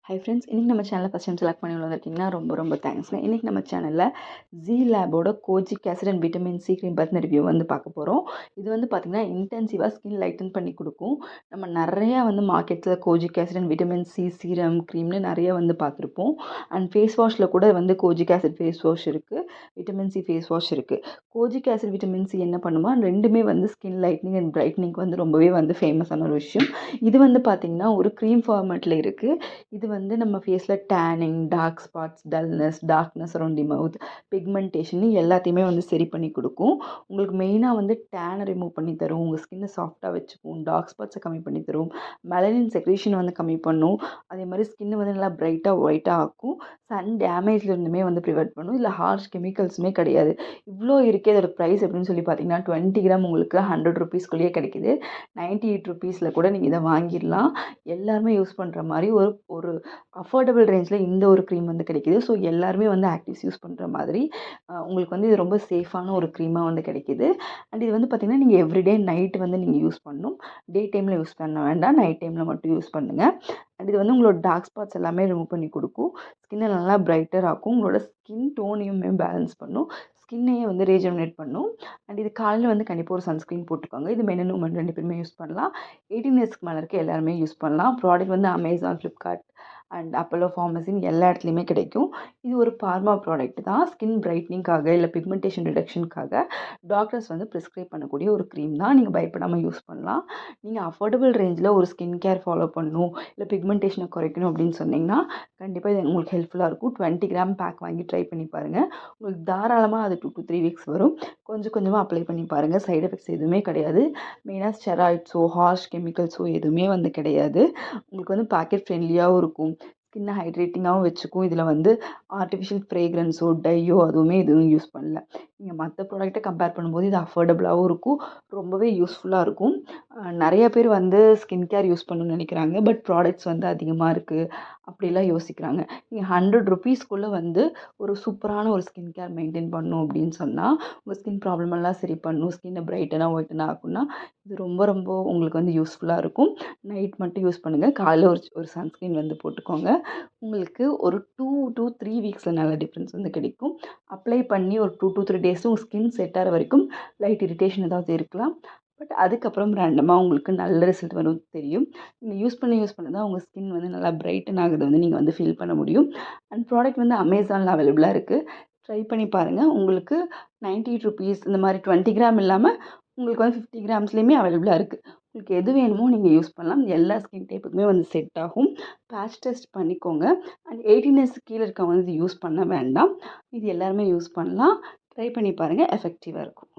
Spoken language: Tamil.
ஹை ஃப்ரெண்ட்ஸ், இன்றைக்கி நம்ம சேனலை ஃபஸ்ட் டைம் செலக்ட் பண்ணி வந்திருக்கீங்கன்னா ரொம்ப தேங்க்ஸ்ங்க. இன்றைக்கி நம்ம சேனலில் ஜி லேபோட kojic acid and vitamin C cream பற்றின ரிவ்யூ வந்து பார்க்க போகிறோம். இது வந்து பார்த்திங்கன்னா இன்டென்சிவாக ஸ்கின் லைட்டன் பண்ணி கொடுக்கும். நம்ம நிறையா வந்து மார்க்கெட்டில் kojic acid and vitamin C serum க்ரீம்னு நிறைய வந்து பார்த்துருப்போம். அண்ட் ஃபேஸ் வாஷில் கூட வந்து கோஜிக் ஆசிட் ஃபேஸ் வாஷ் இருக்குது, விட்டமின் சி ஃபேஸ் வாஷ் இருக்குது. கோஜிக் ஆசிட் விட்டமின் சி என்ன பண்ணுமா, ரெண்டுமே வந்து ஸ்கின் லைட்னிங் அண்ட் பிரைட்னிங் வந்து ரொம்பவே வந்து ஃபேமஸான ஒரு விஷயம். இது வந்து பார்த்திங்கன்னா ஒரு க்ரீம் ஃபார்மேட்டில் இருக்குது. இது வந்து நம்ம ஃபேஸில் tanning, dark spots, dullness, darkness around the mouth, pigmentation எல்லாத்தையுமே வந்து சரி பண்ணி கொடுக்கும். உங்களுக்கு மெயினாக வந்து டேனை ரிமூவ் பண்ணி தரும், உங்கள் ஸ்கின்னை சாஃப்டாக வச்சுக்கும், டார்க் ஸ்பாட்ஸை கம்மி பண்ணி தரும், மெலனின் செக்ரேஷன் வந்து கம்மி பண்ணும். அதே மாதிரி ஸ்கின்னை வந்து நல்லா பிரைட்டாக ஒயிட்டாக ஆக்கும். சன் டேமேஜ்லேருந்துமே வந்து ப்ரிவெண்ட் பண்ணும். இதில் ஹார்ஷ் கெமிக்கல்ஸுமே கிடையாது. இவ்வளோ இருக்கே. இதோட ப்ரைஸ் எப்படின்னு சொல்லி பார்த்தீங்கன்னா 20 கிராம் உங்களுக்கு 100 ருபீஸ்க்குள்ளேயே கிடைக்குது. 98 ருபீஸில் கூட நீங்கள் இதை வாங்கிடலாம். எல்லாருமே யூஸ் பண்ணுற மாதிரி ஒரு ஒரு அஃபோர்டபுள் ரேஞ்சில் இந்த ஒரு க்ரீம் வந்து கிடைக்கிது. ஸோ எல்லாருமே வந்து ஆக்டிவ்ஸ் யூஸ் பண்ணுற மாதிரி உங்களுக்கு வந்து இது ரொம்ப சேஃபான ஒரு க்ரீமாக வந்து கிடைக்கிது. அண்ட் இது வந்து பார்த்திங்கன்னா நீங்கள் எவ்ரிடே நைட்டு வந்து நீங்கள் யூஸ் பண்ணணும். டே டைமில் யூஸ் பண்ண வேண்டாம், நைட் டைமில் மட்டும் யூஸ் பண்ணுங்கள். அண்ட் இது வந்து உங்களோட டார்க் ஸ்பாட்ஸ் எல்லாமே ரிமூவ் பண்ணி கொடுக்கும். ஸ்கின்னை நல்லா பிரைட்டர் ஆக்கும். உங்களோட ஸ்கின் டோனையுமே பேலன்ஸ் பண்ணும். ஸ்கின்னையே வந்து ரீஜெனரேட் பண்ணும். அண்ட் இது காலையில் வந்து கண்டிப்பாக ஒரு சன்ஸ்க்ரீன் போட்டுக்கோங்க. இது மென் அண்ட் உமன் 2 பேருமே யூஸ் பண்ணலாம். 18 இயர்ஸ்க்கு மேலே இருக்க எல்லாருமே யூஸ் பண்ணலாம். ப்ராடக்ட் வந்து அமேசான், ஃப்ளிப்கார்ட் அண்ட் அப்போலோ ஃபார்மசின்னு எல்லா இடத்துலையுமே கிடைக்கும். இது ஒரு பார்மா ப்ராடக்ட் தான். ஸ்கின் பிரைட்னிங்காக இல்லை பிக்மெண்டேஷன் ரிடக்ஷனுக்காக டாக்டர்ஸ் வந்து ப்ரிஸ்கிரைப் பண்ணக்கூடிய ஒரு க்ரீம் தான். நீங்கள் பயப்படாமல் யூஸ் பண்ணலாம். நீங்கள் அஃபோர்டபுள் ரேஞ்சில் ஒரு ஸ்கின் கேர் ஃபாலோ பண்ணணும், இல்லை பிக்மெண்டேஷனை குறைக்கணும் அப்படின்னு சொன்னிங்கன்னா கண்டிப்பாக இது உங்களுக்கு ஹெல்ப்ஃபுல்லாக இருக்கும். 20 கிராம் பேக் வாங்கி ட்ரை பண்ணி பாருங்கள். உங்களுக்கு தாராளமாக அது 2 to 3 வீக்ஸ் வரும். கொஞ்சமாக அப்ளை பண்ணி பாருங்கள். சைடு எஃபெக்ட்ஸ் எதுவுமே கிடையாது. மெயினாக ஸ்டெராய்ட்ஸோ ஹார்ஷ் கெமிக்கல்ஸோ எதுவுமே வந்து கிடையாது. உங்களுக்கு வந்து பாக்கெட் ஃப்ரெண்ட்லியாகவும் இருக்கும். ஸ்கின்னை ஹைட்ரேட்டிங்காகவும் வச்சுக்கும். இதில் வந்து ஆர்டிஃபிஷியல் ஃப்ரேக்ரன்ஸோ டையோ அதுவுமே எதுவும் யூஸ் பண்ணல. நீங்கள் மற்ற ப்ராடக்ட்டை கம்பேர் பண்ணும்போது இது அஃபோர்டபுளாகவும் இருக்கும், ரொம்பவே யூஸ்ஃபுல்லாக இருக்கும். நிறைய பேர் வந்து ஸ்கின் கேர் யூஸ் பண்ணணும்னு நினைக்கிறாங்க. பட் ப்ராடக்ட்ஸ் வந்து அதிகமாக இருக்குது அப்படிலாம் யோசிக்கிறாங்க. நீங்கள் 100 ருபீஸ்க்குள்ளே வந்து ஒரு சூப்பரான ஒரு ஸ்கின் கேர் மெயின்டைன் பண்ணணும் அப்படின்னு சொன்னால், உங்கள் ஸ்கின் ப்ராப்ளம் எல்லாம் சரி பண்ணணும், ஸ்கின்னை பிரைட்டனாக ஒயிட்டனாக ஆக்கும்னா இது ரொம்ப உங்களுக்கு வந்து யூஸ்ஃபுல்லாக இருக்கும். நைட் மட்டும் யூஸ் பண்ணுங்கள். காலையில் ஒரு சன்ஸ்க்ரீன் வந்து போட்டுக்கோங்க. உங்களுக்கு ஒரு 2 to 3 வீக்ஸில் நல்ல டிஃப்ரென்ஸ் வந்து கிடைக்கும். அப்ளை பண்ணி ஒரு 2 to 3 டேஸில் உங்கள் ஸ்கின் செட் ஆகிற வரைக்கும் லைட் இரிட்டேஷன் ஏதாவது இருக்கலாம். பட் அதுக்கப்புறம் ரேண்டமாக உங்களுக்கு நல்ல ரிசல்ட் வரும் தெரியும். நீங்கள் யூஸ் பண்ண தான் உங்கள் ஸ்கின் வந்து நல்லா பிரைட்டன் ஆகுது வந்து நீங்கள் வந்து ஃபீல் பண்ண முடியும். அண்ட் ப்ராடக்ட் வந்து அமேசானில் அவைலபிளாக இருக்குது. ட்ரை பண்ணி பாருங்கள். உங்களுக்கு 98 ருபீஸ் இந்த மாதிரி 20 கிராம் இல்லாமல் உங்களுக்கு வந்து 50 கிராம்ஸ்லேயுமே அவைலபிளாக இருக்குது. உங்களுக்கு எது வேணுமோ நீங்கள் யூஸ் பண்ணலாம். எல்லா ஸ்கின் டைப்புக்குமே வந்து செட் ஆகும். பேட்ச் டெஸ்ட் பண்ணிக்கோங்க. அண்ட் 18 இயர்ஸ்க்கு கீழே இருக்கவங்க வந்து இது யூஸ் பண்ண வேண்டாம். இது எல்லாருமே யூஸ் பண்ணலாம். ட்ரை பண்ணி பாருங்கள். எஃபெக்டிவாக இருக்கும்.